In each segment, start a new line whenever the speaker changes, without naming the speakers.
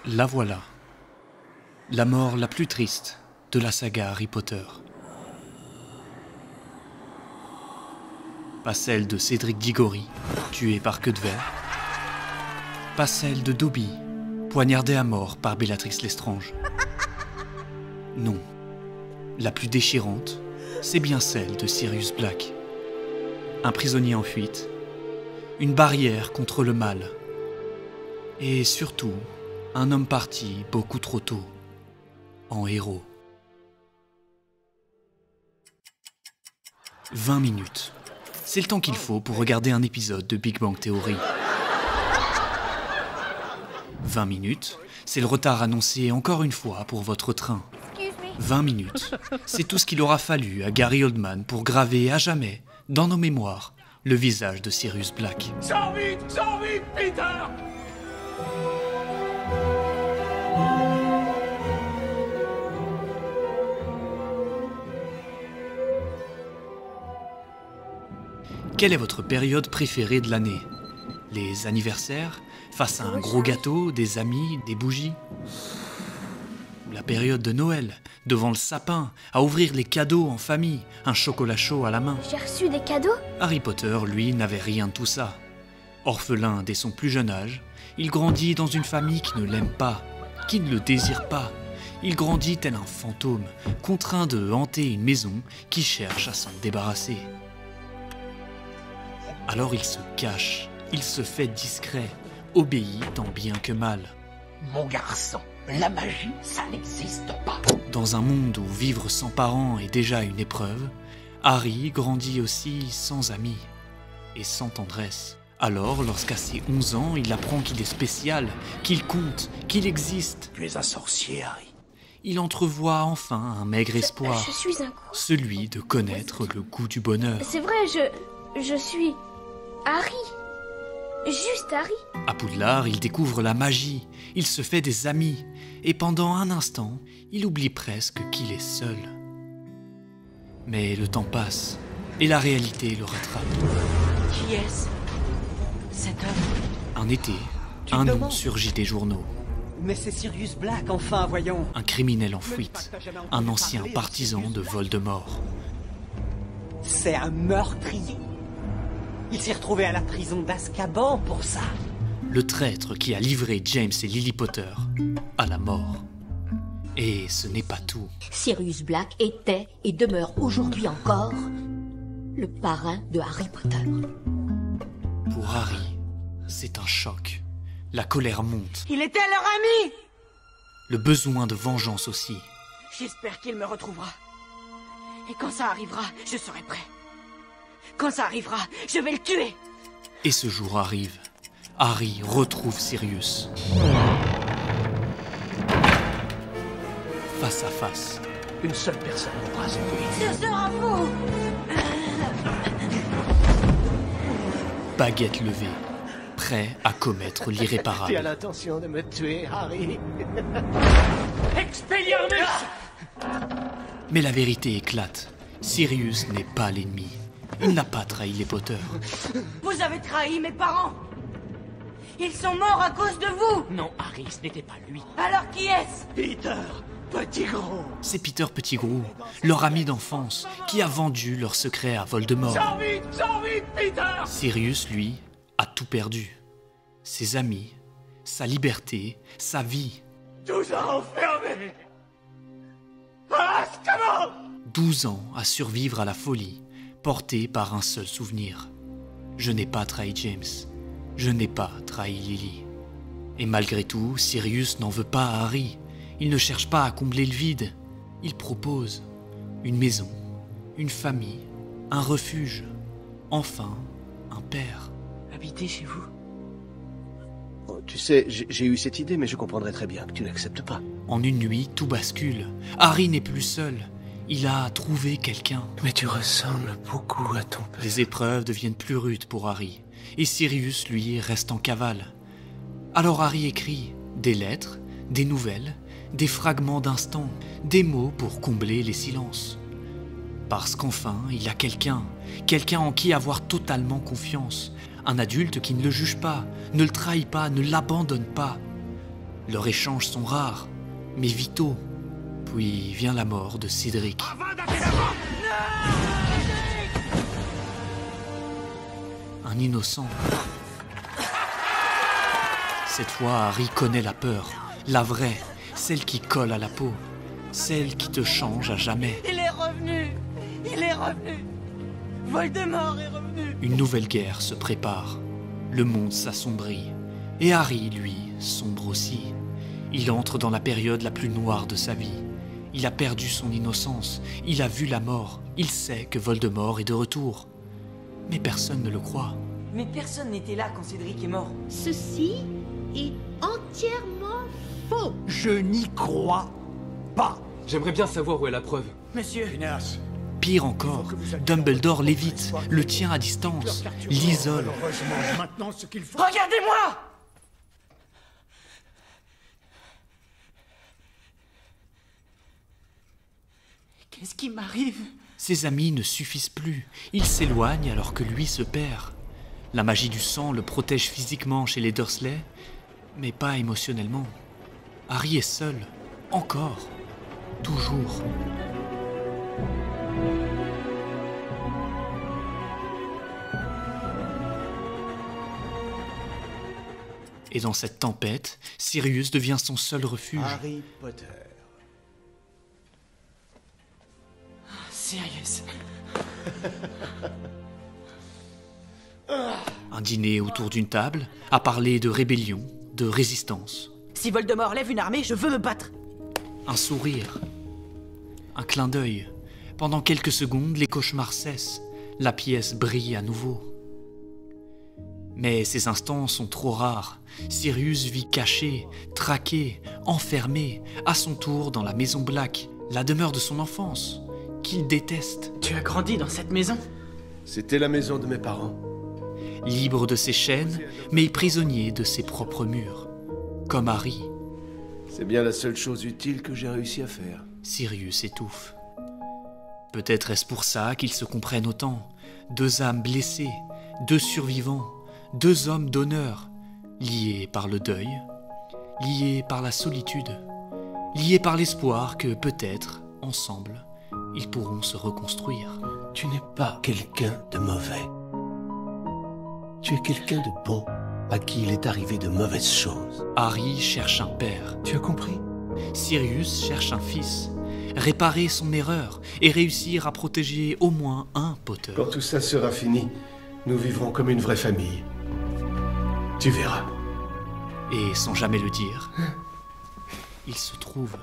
La voilà. La mort la plus triste de la saga Harry Potter. Pas celle de Cédric Diggory, tué par queue de verre. Pas celle de Dobby, poignardé à mort par Bellatrix Lestrange. Non. La plus déchirante, c'est bien celle de Sirius Black. Un prisonnier en fuite, une barrière contre le mal. Et surtout, un homme parti beaucoup trop tôt, en héros. 20 minutes. C'est le temps qu'il faut pour regarder un épisode de Big Bang Theory. 20 minutes, c'est le retard annoncé encore une fois pour votre train. 20 minutes, c'est tout ce qu'il aura fallu à Gary Oldman pour graver à jamais, dans nos mémoires, le visage de Sirius Black.
Sors vite, Peter!
Quelle est votre période préférée de l'année? Les anniversaires, face à un gros gâteau, des amis, des bougies? Ou la période de Noël, devant le sapin, à ouvrir les cadeaux en famille, un chocolat chaud à la main?
J'ai reçu des cadeaux?
Harry Potter, lui, n'avait rien de tout ça. Orphelin dès son plus jeune âge, il grandit dans une famille qui ne l'aime pas, qui ne le désire pas. Il grandit tel un fantôme, contraint de hanter une maison qui cherche à s'en débarrasser. Alors il se cache, il se fait discret, obéit tant bien que mal.
Mon garçon, la magie, ça n'existe pas.
Dans un monde où vivre sans parents est déjà une épreuve, Harry grandit aussi sans amis et sans tendresse. Alors, lorsqu'à ses 11 ans, il apprend qu'il est spécial, qu'il compte, qu'il existe.
Tu es un sorcier, Harry.
Il entrevoit enfin un maigre espoir,
Je suis un...
celui de connaître le goût du bonheur.
C'est vrai, je suis... Harry. Juste Harry.
À Poudlard, il découvre la magie, il se fait des amis, et pendant un instant, il oublie presque qu'il est seul. Mais le temps passe, et la réalité le rattrape.
Qui est-ce, cet homme?
Un été,
Tu
un nom
demandes.
surgit des journaux.
Mais c'est Sirius Black, enfin, voyons.
Un criminel en fuite, un ancien partisan de Voldemort.
C'est un meurtrier. Il s'est retrouvé à la prison d'Azkaban pour ça.
Le traître qui a livré James et Lily Potter à la mort. Et ce n'est pas tout.
Sirius Black était et demeure aujourd'hui encore le parrain de Harry Potter.
Pour Harry, c'est un choc. La colère monte,
Il était leur ami.
le besoin de vengeance aussi.
J'espère qu'il me retrouvera. Et quand ça arrivera, je serai prêt. Quand ça arrivera, je vais le tuer.
Et ce jour arrive. Harry retrouve Sirius. Face à face.
Une seule personne pourra sauver.
Ce sera vous.
Baguette levée, prêt à commettre
Tu as
l'irréparable.
l'intention de me tuer, Harry. Expelliarmus!
Mais la vérité éclate. Sirius n'est pas l'ennemi. Il n'a pas trahi les Potter.
Vous avez trahi mes parents. Ils sont morts à cause de vous.
Non, Harry, ce n'était pas lui.
Alors qui est-ce?
Peter, petit gros.
C'est Peter Pettigrew, leur ami d'enfance, qui a vendu leur secret à Voldemort.
Sors vite, Peter!
Sirius, lui, a tout perdu. Ses amis, sa liberté, sa vie.
12 ans enfermé! À Azkaban!
12 ans à survivre à la folie, porté par un seul souvenir. Je n'ai pas trahi James. Je n'ai pas trahi Lily. Et malgré tout, Sirius n'en veut pas à Harry. Il ne cherche pas à combler le vide. Il propose une maison, une famille, un refuge, enfin un père.
Habitez chez vous.
Oh, tu sais, j'ai eu cette idée, mais je comprendrais très bien que tu n'acceptes pas.
En une nuit, tout bascule. Harry n'est plus seul. Il a trouvé quelqu'un.
Mais tu ressembles beaucoup à ton père.
Les épreuves deviennent plus rudes pour Harry. Et Sirius, lui, reste en cavale. Alors Harry écrit des lettres, des nouvelles, des fragments d'instants, des mots pour combler les silences. Parce qu'enfin, il a quelqu'un en qui avoir totalement confiance. Un adulte qui ne le juge pas, ne le trahit pas, ne l'abandonne pas. Leurs échanges sont rares, mais vitaux. Puis vient la mort de Cédric. Un innocent. Cette fois, Harry connaît la peur, la vraie, celle qui colle à la peau, celle qui te change à jamais.
Il est revenu! Il est revenu! Voldemort est revenu!
Une nouvelle guerre se prépare. Le monde s'assombrit. Et Harry, lui, sombre aussi. Il entre dans la période la plus noire de sa vie. Il a perdu son innocence. Il a vu la mort. Il sait que Voldemort est de retour. Mais personne ne le croit.
Mais personne n'était là quand Cédric est mort.
Ceci est entièrement faux.
Je n'y crois pas.
J'aimerais bien savoir où est la preuve.
Monsieur,
Pire encore, Dumbledore l'évite, le tient à distance, l'isole.
Maintenant, ce qu'il faut...
regardez-moi! Qu'est-ce qui m'arrive?
Ses amis ne suffisent plus. Il s'éloigne alors que lui se perd. La magie du sang le protège physiquement chez les Dursley, mais pas émotionnellement. Harry est seul, encore, toujours. Et dans cette tempête, Sirius devient son seul refuge.
Harry Potter.
Sirius.
Un dîner autour d'une table, à parler de rébellion, de résistance.
Si Voldemort lève une armée, je veux me battre.
Un sourire, un clin d'œil. Pendant quelques secondes, les cauchemars cessent. La pièce brille à nouveau. Mais ces instants sont trop rares. Sirius vit caché, traqué, enfermé, à son tour dans la maison Black, la demeure de son enfance, qu'il déteste.
Tu as grandi dans cette maison?
C'était la maison de mes parents.
Libre de ses chaînes, mais prisonnier de ses propres murs. Comme Harry,
C'est bien la seule chose utile que j'ai réussi à faire.
Sirius étouffe. Peut-être est-ce pour ça qu'ils se comprennent autant. Deux âmes blessées, deux survivants, deux hommes d'honneur, liés par le deuil, liés par la solitude, liés par l'espoir que peut-être, ensemble, ils pourront se reconstruire.
Tu n'es pas quelqu'un de mauvais. Tu es quelqu'un de bon, à qui il est arrivé de mauvaises choses.
Harry cherche un père.
Tu as compris?
Sirius cherche un fils. Réparer son erreur et réussir à protéger au moins un Potter.
Quand tout ça sera fini, nous vivrons comme une vraie famille. Tu verras.
Et sans jamais le dire, il se trouve.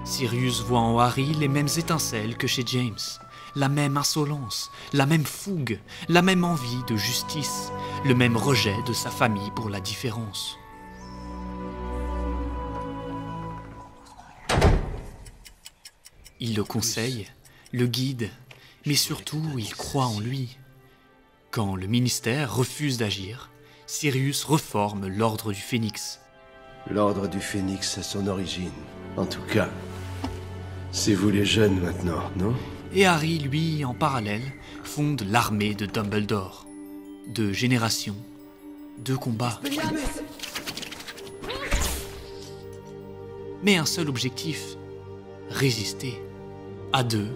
Sirius voit en Harry les mêmes étincelles que chez James. La même insolence, la même fougue, la même envie de justice, le même rejet de sa famille pour la différence. Il le conseille, le guide, mais surtout il croit en lui. Quand le ministère refuse d'agir, Sirius reforme l'Ordre du Phénix.
L'Ordre du Phénix a son origine. En tout cas, c'est vous les jeunes maintenant, non?
Et Harry, lui, en parallèle, fonde l'armée de Dumbledore. Deux générations, deux combats. Mais un seul objectif, résister. À deux,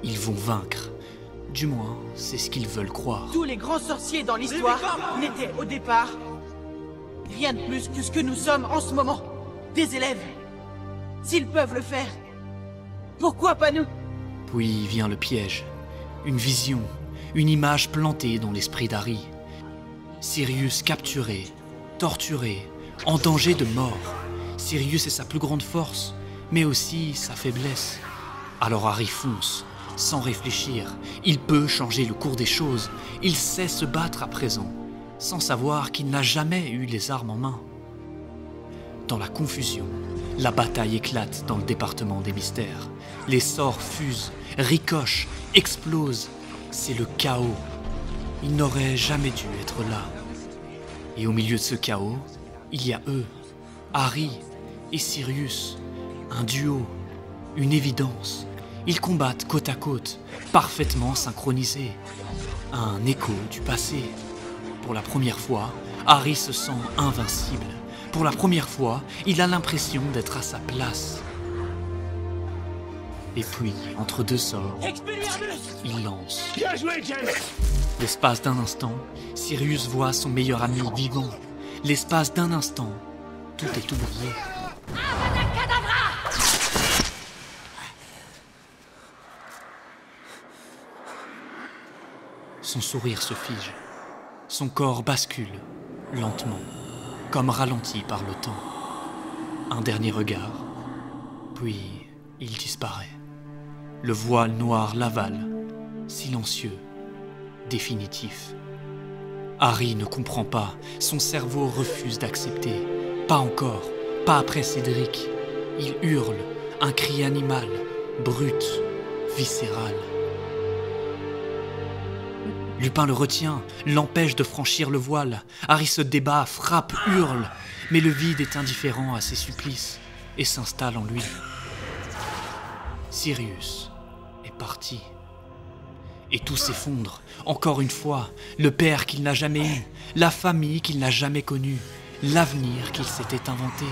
ils vont vaincre. Du moins, c'est ce qu'ils veulent croire.
Tous les grands sorciers dans l'histoire n'étaient au départ rien de plus que ce que nous sommes en ce moment. Des élèves. S'ils peuvent le faire, pourquoi pas nous?
Puis vient le piège. Une vision, une image plantée dans l'esprit d'Harry. Sirius capturé, torturé, en danger de mort. Sirius est sa plus grande force, mais aussi sa faiblesse. Alors Harry fonce, sans réfléchir. Il peut changer le cours des choses. Il sait se battre à présent, sans savoir qu'il n'a jamais eu les armes en main. Dans la confusion, la bataille éclate dans le département des mystères. Les sorts fusent, ricochent, explosent. C'est le chaos. Il n'aurait jamais dû être là. Et au milieu de ce chaos, il y a eux, Harry et Sirius, un duo, une évidence. Ils combattent côte à côte, parfaitement synchronisés. Un écho du passé. Pour la première fois, Harry se sent invincible. Pour la première fois, il a l'impression d'être à sa place. Et puis, entre deux sorts, il lance.
Bien joué, James!
L'espace d'un instant, Sirius voit son meilleur ami vivant. L'espace d'un instant, tout est oublié. Son sourire se fige. Son corps bascule, lentement, comme ralenti par le temps. Un dernier regard, puis il disparaît. Le voile noir l'avale, silencieux, définitif. Harry ne comprend pas, son cerveau refuse d'accepter. Pas encore, pas après Cédric. Il hurle, un cri animal, brut, viscéral. Lupin le retient, l'empêche de franchir le voile. Harry se débat, frappe, hurle, mais le vide est indifférent à ses supplices et s'installe en lui. Sirius est parti. Et tout s'effondre, encore une fois, le père qu'il n'a jamais eu, la famille qu'il n'a jamais connue, l'avenir qu'il s'était inventé.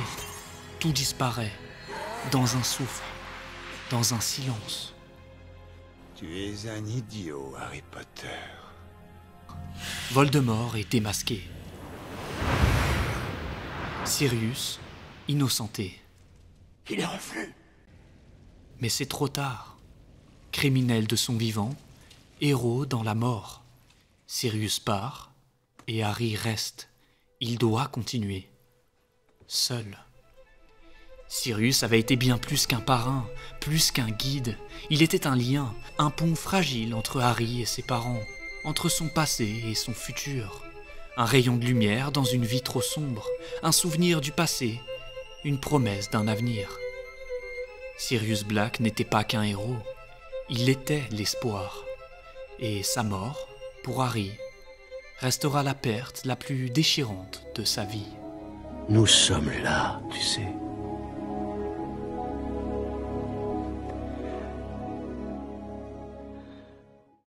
Tout disparaît, dans un souffle, dans un silence.
Tu es un idiot, Harry Potter.
Voldemort est démasqué. Sirius, innocenté.
Il est revenu.
Mais c'est trop tard. Criminel de son vivant, héros dans la mort. Sirius part, et Harry reste. Il doit continuer. Seul. Sirius avait été bien plus qu'un parrain, plus qu'un guide. Il était un lien, un pont fragile entre Harry et ses parents, entre son passé et son futur. Un rayon de lumière dans une vie trop sombre, un souvenir du passé, une promesse d'un avenir. Sirius Black n'était pas qu'un héros, il était l'espoir. Et sa mort, pour Harry, restera la perte la plus déchirante de sa vie.
Nous sommes là, tu sais.